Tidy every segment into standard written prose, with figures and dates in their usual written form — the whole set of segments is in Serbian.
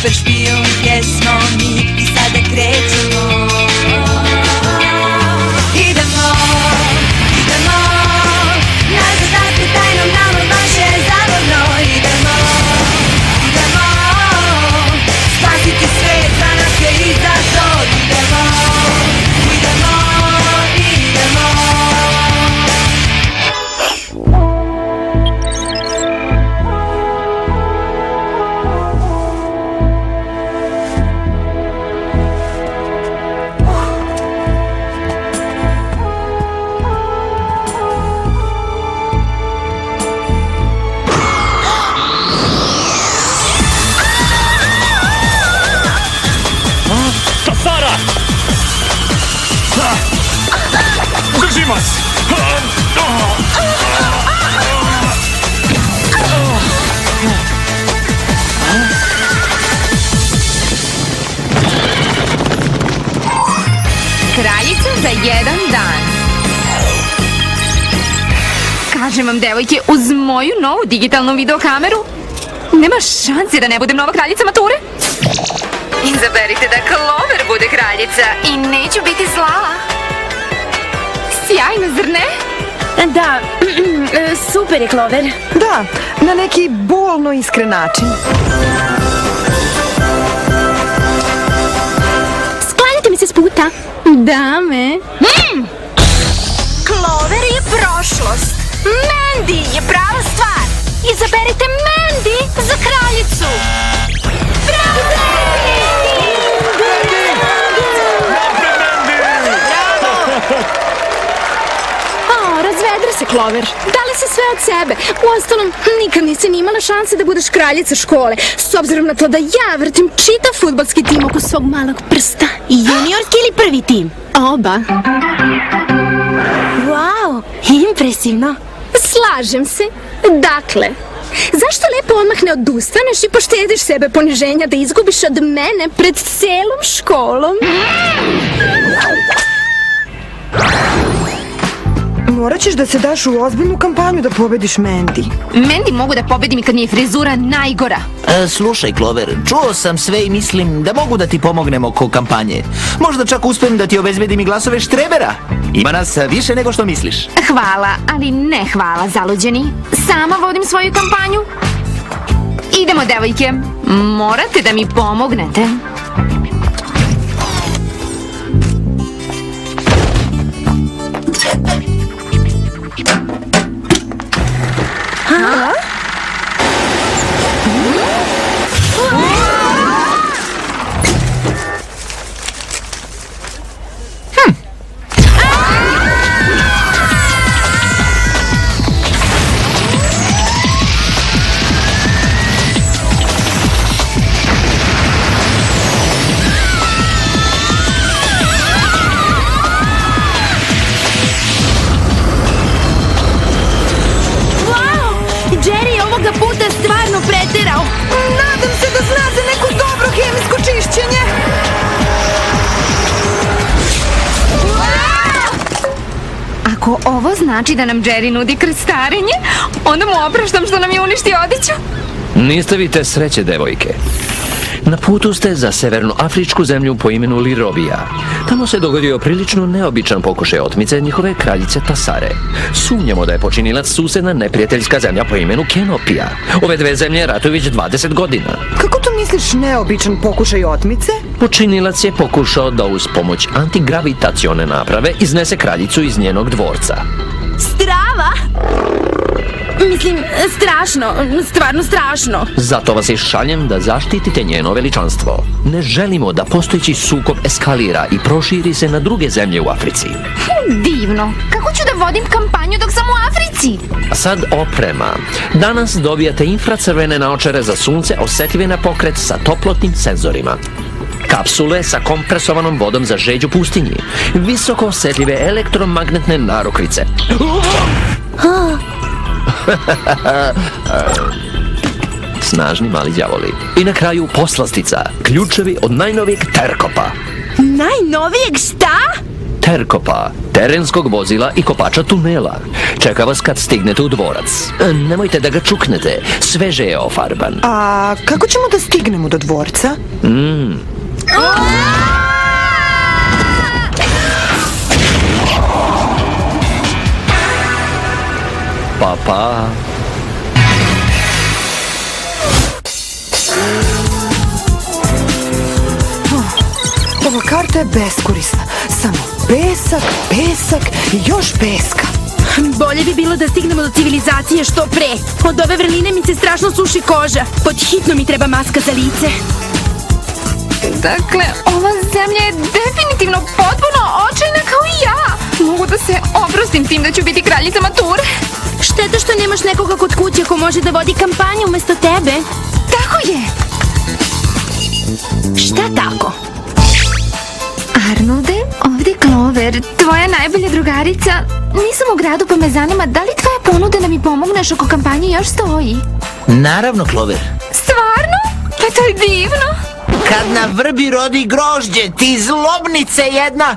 super špijun, gdje smo mi i sada krećemo. Idemo, idemo, na zadatku tajnom nama baš je zabavno. Idemo, idemo, spasiti svijet za nas je izazov. Idemo, idemo, idemo. Sara! Držim vas! Kraljica za jedan dan. Kažem vam, devojke, uz moju novu digitalnu videokameru nema šanse da ne budem nova kraljica mature. Izaberite da Clover bude kraljica i neću biti zla. Sjajno, zar ne? Da, super je, Clover. Da, na neki bolno iskren način. Sklanjate mi se s puta. Dame. Clover je prošlost. Mandy je prava stvar. Izaberite Mandy za kraljicu. Bravo! Razvedri se, Clover. Dali si sve od sebe. Uostalom, nikad nisi ni imala šanse da budeš kraljica škole, s obzirom na to da ja vrtim čitav fudbalski tim oko svog malog prsta. Juniorski ili prvi tim? Oba. Wow, impresivno. Slažem se. Dakle, zašto lepo odmah ne odustaneš i poštediš sebe poniženja da izgubiš od mene pred celom školom? Morat ćeš da se daš u ozbiljnu kampanju da pobediš Mandy. Mandy mogu da pobedim i kad mi je frizura najgora. Slušaj, Clover, čuo sam sve i mislim da mogu da ti pomognem oko kampanje. Možda čak uspijem da ti obezbedim i glasove Štrebera. Ima nas više nego što misliš. Hvala, ali ne hvala, zaluđeni. Sama vodim svoju kampanju. Idemo, devojke. Morate da mi pomognete. Nadam se da zna za neko dobro hemijsko čišćenje. Ako ovo znači da nam Jerry nudi krstarenje, onda mu opraštam što nam je uništio odeću. Niste vi te sreće, devojke. Na putu ste za severnoafričku zemlju po imenu Lirovija. Tamo se dogodio prilično neobičan pokušaj otmice njihove kraljice Tasare. Sumnjamo da je počinilac susedna neprijateljska zemlja po imenu Kenopija. Ove dve zemlje ratuju već 20 godina. Kako to misliš neobičan pokušaj otmice? Počinilac je pokušao da uz pomoć antigravitacione naprave iznese kraljicu iz njenog dvorca. Strava? Mislim, strašno, stvarno strašno. Zato vas i šaljem da zaštitite njeno veličanstvo. Ne želimo da postojeći sukob eskalira i proširi se na druge zemlje u Africi. Divno. Kako ću da vodim kampanju dok sam u Africi? A sad oprema. Danas dobijate infracrvene naočare za sunce osetljive na pokret sa toplotnim senzorima. Kapsule sa kompresovanom vodom za žeđ u pustinji. Visoko osetljive elektromagnetne narukvice. Snažni mali đavoli. I na kraju poslastica. Ključevi od najnovijeg Terkopa. Najnovijeg šta? Terkopa. terenskog vozila i kopača tunela. Čeka vas kad stignete u dvorac. Nemojte da ga čuknete, sveže je ofarban. A kako ćemo da stignemo do dvorca? Pa. Ova karta je beskorisna. Samo pesak, pesak i još peska. Bolje bi bilo da stignemo do civilizacije što pre. Od ove vrline mi se strašno suši koža. Pod hitno mi treba maska za lice. Dakle, ova zemlja je definitivno potpuno očajna kao i ja. Mogu da se oprostim tim da ću biti kraljica mature. Šteta što nemaš nekoga kod kuće ko može da vodi kampanju umesto tebe. Tako je. Šta tako? Arnolde, ovdje je Clover, tvoja najbolja drugarica. Nisam u gradu pa me zanima da li tvoja ponuda da mi pomogneš oko kampanje još stoji. Naravno, Clover. Stvarno? Pa to je divno. Kad na vrbi rodi grožđe, ti zlobnice jedna!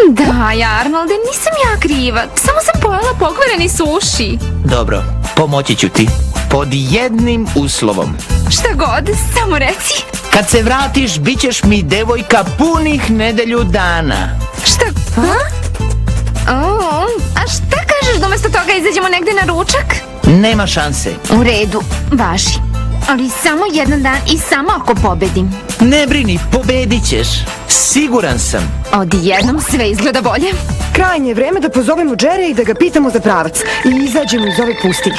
Da, ja, Arnolde, nisam ja kriva. Samo sam pojela pokvareni suši. Dobro, pomoći ću ti. Pod jednim uslovom. Šta god, samo reci. Kad se vratiš, bit ćeš mi devojka punih nedelju dana. Šta? A šta kažeš da umjesto toga izađemo negde na ručak? Nema šanse. U redu, važi. Ali samo jedan dan i samo ako pobedim. Ne brini, pobedit ćeš. Siguran sam. Odjednom sve izgleda bolje. Krajnje je vreme da pozovemo Jerrya i da ga pitamo za pravac. I izađemo iz ove pustinje.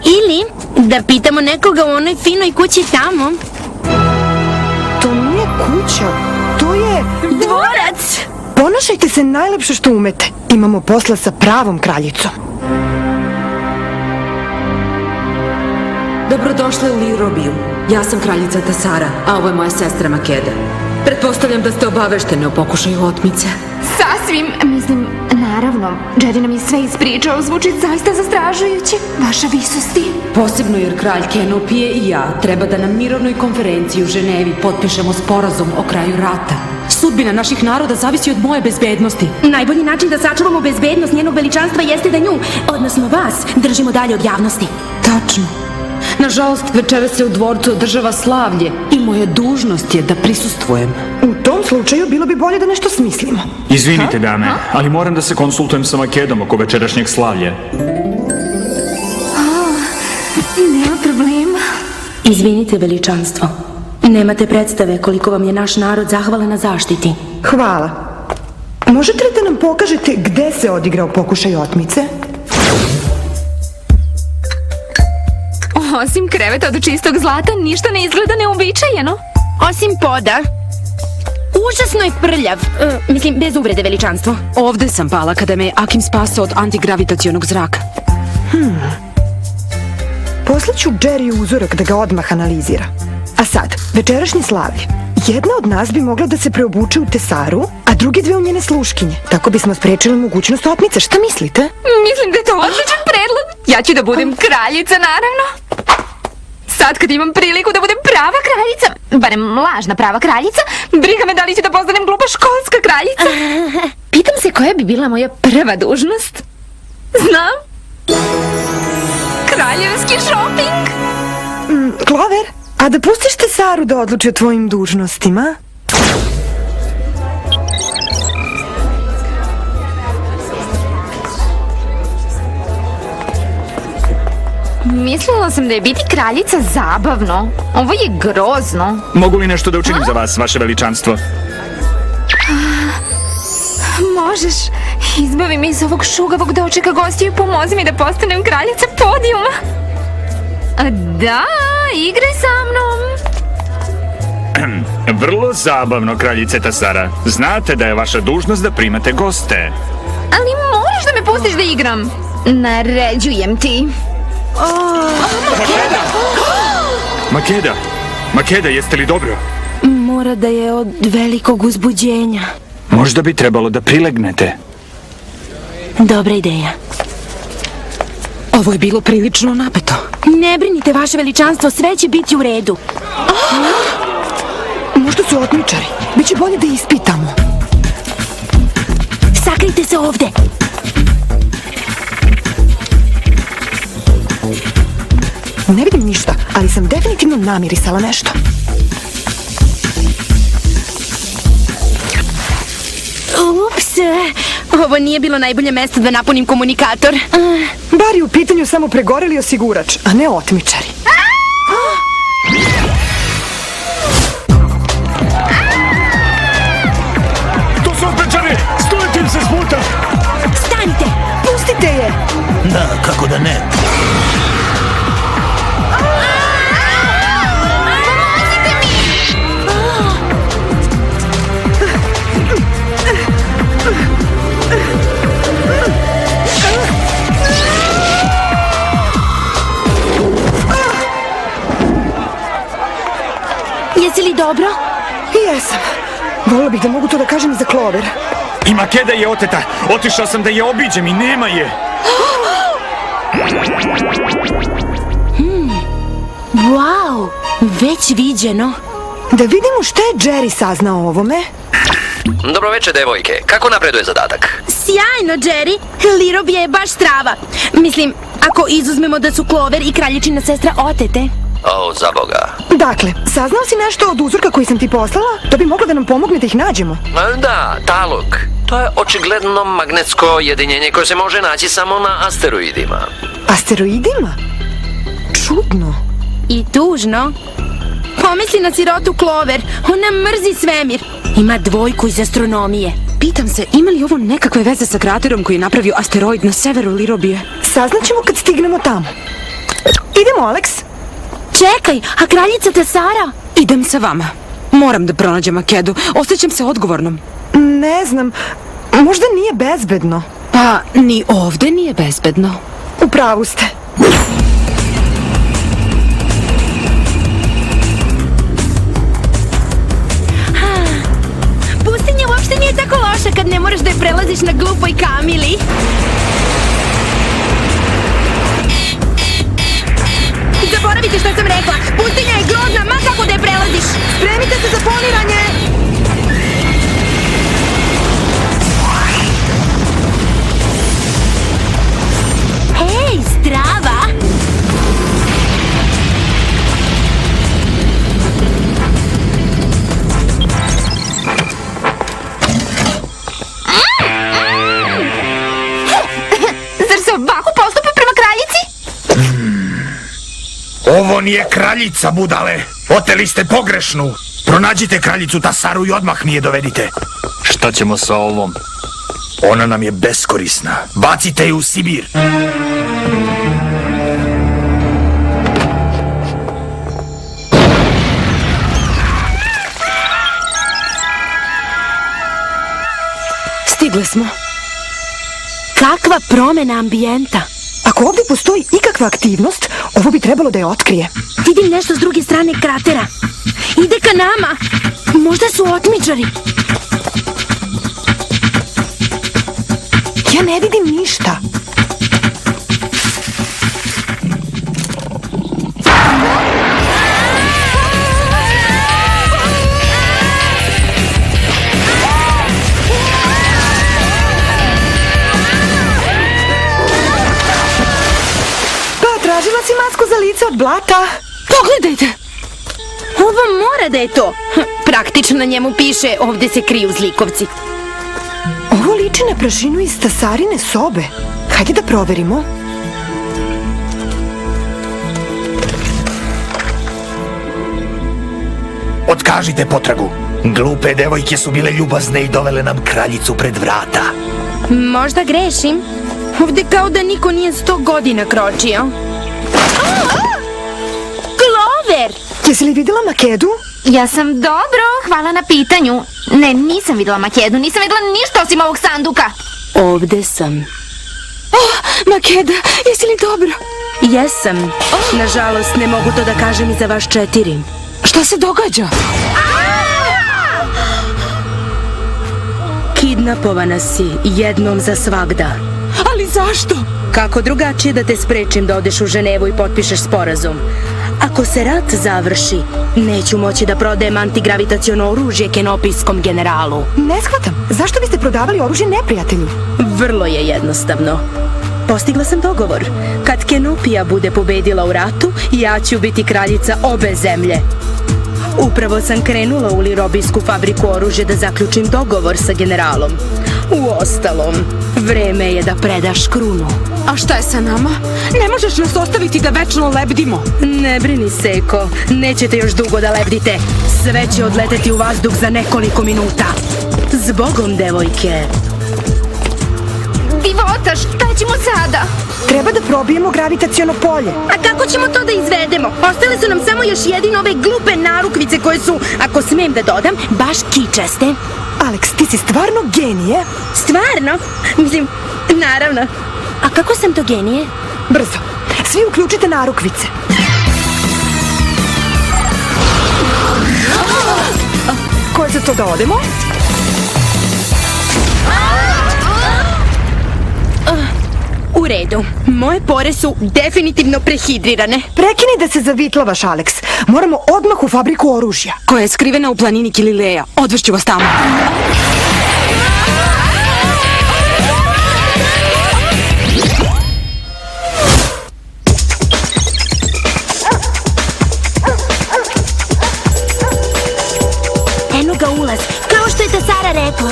Ili da pitamo nekoga u onoj finoj kući tamo. To nije kuća, to je... Dvorac! Ponašajte se najlepše što umete. Imamo posla sa pravom kraljicom. Dobrodošli u Lirobiju. Ja sam kraljica Tasara, a ovo je moja sestra Makeda. Pretpostavljam da ste obaveštene o pokušaju otmice. Sasvim, mislim, naravno. Jerry nam je sve ispričao, zvuči zaista zastražujuće. Vaša visosti. Posebno jer kralj Kenopije i ja treba da na mirovnoj konferenciji u Ženevi potpišemo sporazum o kraju rata. Sudbina naših naroda zavisi od moje bezbednosti. Najbolji način da sačuvamo bezbednost njenog veličanstva jeste da nju, odnosno vas, držimo dalje od javnosti. Tačno. Nažalost, večera se u dvorcu održava slavlje i moja dužnost je da prisustvujem. U tom slučaju bilo bi bolje da nešto smislimo. Izvinite, dame, ali moram da se konsultujem sa Makedom oko večerašnjeg slavlja. Nema problema. Izvinite, veličanstvo. Nemate predstave koliko vam je naš narod zahvalan na zaštiti. Hvala. Možete li da nam pokažete gde se odigrao pokušaj otmice? Osim kreveta od čistog zlata, ništa ne izgleda neuobičajeno. Osim poda. Užasno je prljav. Mislim, bez uvrede, veličanstvo. Ovde sam pala kada me Akim spasao od antigravitacionog zraka. Poslaću Jerry uzorak da ga odmah analizira. A sad, večerašnje slavlje. Jedna od nas bi mogla da se preobuče u Tesaru, a druge dve u njene sluškinje. Tako bismo sprečili mogućnost otmice. Šta mislite? Mislim da je to odličan predlog. Ja ću da budem kraljica, naravno. Sad kad imam priliku da budem prava kraljica, barem lažna prava kraljica, briga me da li ću da postanem glupa školska kraljica. Pitam se koja bi bila moja prva dužnost. Znam. Kraljevski šoping. Clover, a da pustiš Tesaru da odluči o tvojim dužnostima? Mislila sam da je biti kraljica zabavno. Ovo je grozno. Mogu li nešto da učinim za vas, vaše veličanstvo? Možeš. Izbavi me iz ovog šugavog dočeka gostiju i pomozi mi da postanem kraljica podijuma. Da, igraj sa mnom. Vrlo zabavno, kraljice Tasara. Znate da je vaša dužnost da primate goste. Ali možeš da me pustiš da igram. Naređujem ti. Makeda, jeste li dobro? Mora da je od velikog uzbuđenja. Možda bi trebalo da prilegnete. Dobra ideja. Ovo je bilo prilično napeto. Ne brinite, vaše veličanstvo, sve će biti u redu. Možda su otmičari. Biće bolje da ispitamo. Sakrijte se ovde. Ne vidim ništa, ali sam definitivno namirisala nešto. Ups, ovo nije bilo najbolje mesto da napunim komunikator. Bar je u pitanju samo pregoreli osigurač, a ne otmičari. To su opečani! Stojite im se s puta! Stanite! Pustite je! Da, kako da ne. Jesi li dobro? Jesam. Volila bih da mogu to da kažem i za Clover. I Makeda je oteta. Otišao sam da je obiđem i nema je. Wow, već viđeno. Da vidimo šta je Jerry saznao o ovome. Dobro večer, devojke. Kako napreduje zadatak? Sjajno, Jerry. Lirobija je baš strava. Mislim, ako izuzmemo da su Clover i kraljičina sestra otete. O, za Boga. Dakle, saznao si nešto od uzorka koji sam ti poslala? To bi moglo da nam pomogne da ih nađemo. Da, talog. To je očigledno magnetsko jedinjenje koje se može naći samo na asteroidima. Asteroidima? Čudno. I tužno. Pomisli na sirotu Clover. Ona mrzi svemir. Ima 2 iz astronomije. Pitam se, ima li ovo nekakve veze sa kraterom koji je napravio asteroid na severu Lirobije? Saznaćemo kad stignemo tamo. Idemo, Alex. Čekaj, a kraljica Tesara? Idem sa vama. Moram da pronađem Makedu. Osjećam se odgovornom. Ne znam, možda nije bezbedno. Pa, ni ovde nije bezbedno. U pravu ste. Pustinja uopšte nije tako loša kad ne moraš da je prelaziš na glupoj kamili. Zaboravite što sam rekla. Pustinja je grozna, ma kako da je prelaziš. Spremite se za poniranje! Hej, strava! Zar se ovako postupa prema kraljici? Ovo nije kraljica, budale. Oteli ste pogrešnu. Pronađite kraljicu Tasaru i odmah mi je dovedite. Šta ćemo sa ovom? Ona nam je beskorisna. Bacite je u Sibir. Stigle smo. Kakva promena ambijenta. Ako ovdje postoji ikakva aktivnost, ovo bi trebalo da je otkrije. Vidim nešto s druge strane kratera. Ide ka nama. Možda su otmičari. Ja ne vidim ništa. Tražila si masku za lice od blata? Pogledajte! Ovo mora da je to. Praktično na njemu piše, ovde se kriju zlikovci. Ovo liči na prašinu iz Tasarine sobe. Hajde da proverimo. Otkažite potragu. Glupe devojke su bile ljubazne i dovele nam kraljicu pred vrata. Možda grešim. Ovde kao da niko nije 100 godina kročio. Clover! Jesi li videla Makedu? Ja sam dobro, hvala na pitanju. Ne, nisam videla Makedu, nisam videla ništa osim ovog sanduka. Ovde sam. Makeda, jesi li dobro? Jesam. Nažalost, ne mogu to da kažem i za vas 4. Šta se događa? Kidnapovana si jednom za svagda. Ali zašto? Kako drugačije da te sprečim da odeš u Ženevu i potpišeš sporazum? Ako se rat završi, neću moći da prodajem antigravitaciono oružje kenopijskom generalu. Ne shvatam, zašto biste prodavali oružje neprijatelju? Vrlo je jednostavno. Postigla sam dogovor. Kad Kenopija bude pobedila u ratu, ja ću biti kraljica obe zemlje. Upravo sam krenula u lirobijsku fabriku oružja da zaključim dogovor sa generalom. Uostalom, vreme je da predaš krunu. A šta je sa nama? Ne možeš nas ostaviti da večno lebdimo. Ne brini, Seko, nećete još dugo da lebdite. Sve će odleteti u vazduh za nekoliko minuta. Zbogom, devojke. Divota, šta ćemo sada? Treba da probijemo gravitaciono polje. A kako ćemo to da izvedemo? Ostale su nam samo još jedino ove glupe narukvice koje su, ako smem da dodam, baš kičaste. Alex, ti si stvarno genije. Stvarno? Mislim, naravno. A kako sam to genije? Brzo, svi uključite narukvice. Ko je za to da odemo? U redu. Moje pore su definitivno prehidrirane. Prekini da se zavitlavaš, Alex. Moramo odmah u fabriku oružja. Koja je skrivena u planini Kilileja. Odvešću vas tamo. Eno ga ulaz, kao što je Tasara rekla.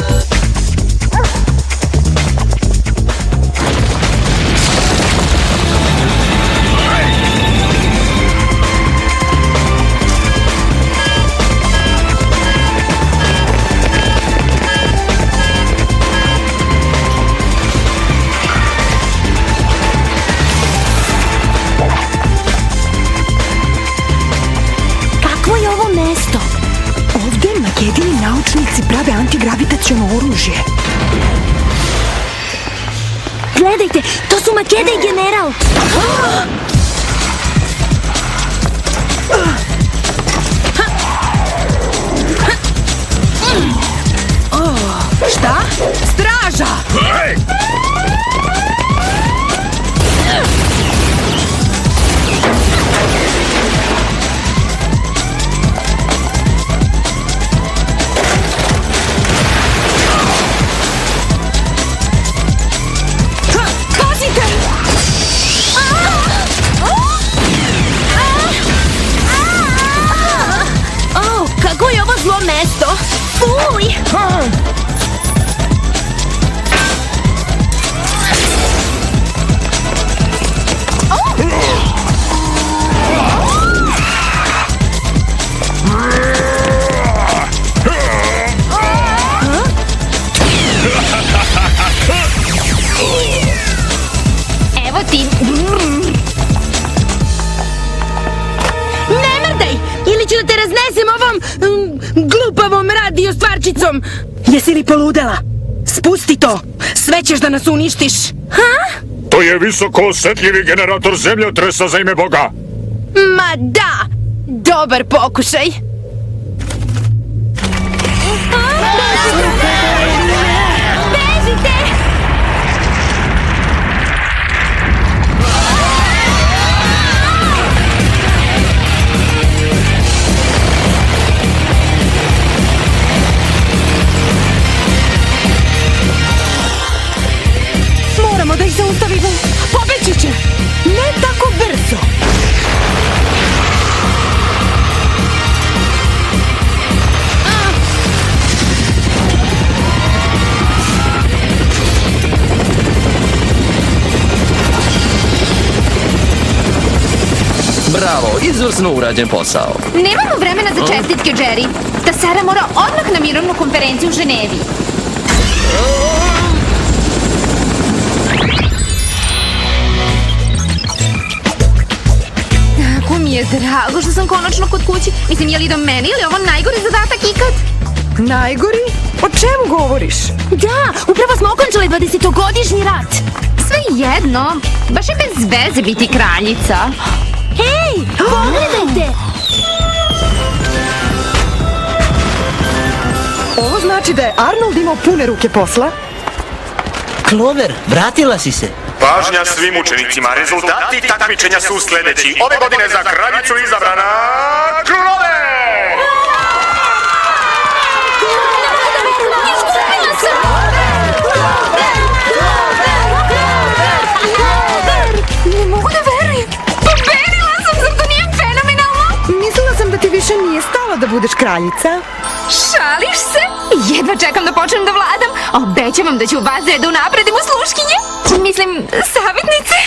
Kakvo je ovo mesto? Ovde makedini naučnici prave antigravitaciono oružje. Gledajte, to su Makeda i general. Šta? Straža! Pazite! Kako je ovo zlo mesto? Fuj! Evo ti. Ne mrdaj! Ili ću da te raznesem ovom glupavom radio stvarčicom. Jesi li poludela? Spusti to! Sve ćeš da nas uništiš! To je visoko osjetljivi generator zemljotresa za ime Boga. Ma da! Dobar pokušaj! Bežite! Moramo da ih zaustavimo! Pobeći će! Ne tako brzo. Bravo, izvrsno urađen posao. Nemamo vremena za čestitke, Jerry. Tasara mora odmah na mirovnu konferenciju u Ženevi. Tako mi je drago što sam konačno kod kući. Mislim, je li do mene ili je ovo najgori zadatak ikad? Najgori? O čemu govoriš? Da, upravo smo okončali 20-godišnji rat. Sve jedno, baš je bez veze biti kraljica. Hej, pogledajte! Ovo znači da je Arnold imao pune ruke posla. Clover, vratila si se. Pažnja svim učenicima, rezultati takmičenja su sljedeći. Ove godine za kraljicu izabrana Clover! Ne mogu da verujem. Pobedila sam, zar to nije fenomenalno? Mislila sam da ti više nije stalo da budeš kraljica. Šališ se? Jedva čekam da počnem da vladam. Obećavam da ću vas da unapredimo sluškinje. Mislim, savjetnice.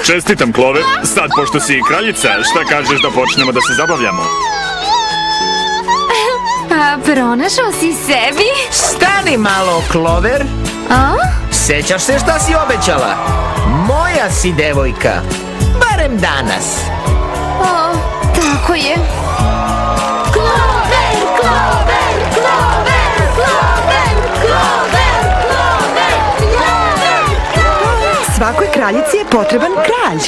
Čestitam, Clover. Sad, pošto si kraljica, šta kažeš da počnemo da se zabavljamo? A pronašao si sebi? Stani malo, Clover. A? Sećaš se šta si obećala? Moja si devojka. Barem danas. O, tako je. Clover, Clover, Clover, Clover, Clover, Clover, Clover, Clover. Svakoj kraljici je potreban kralj.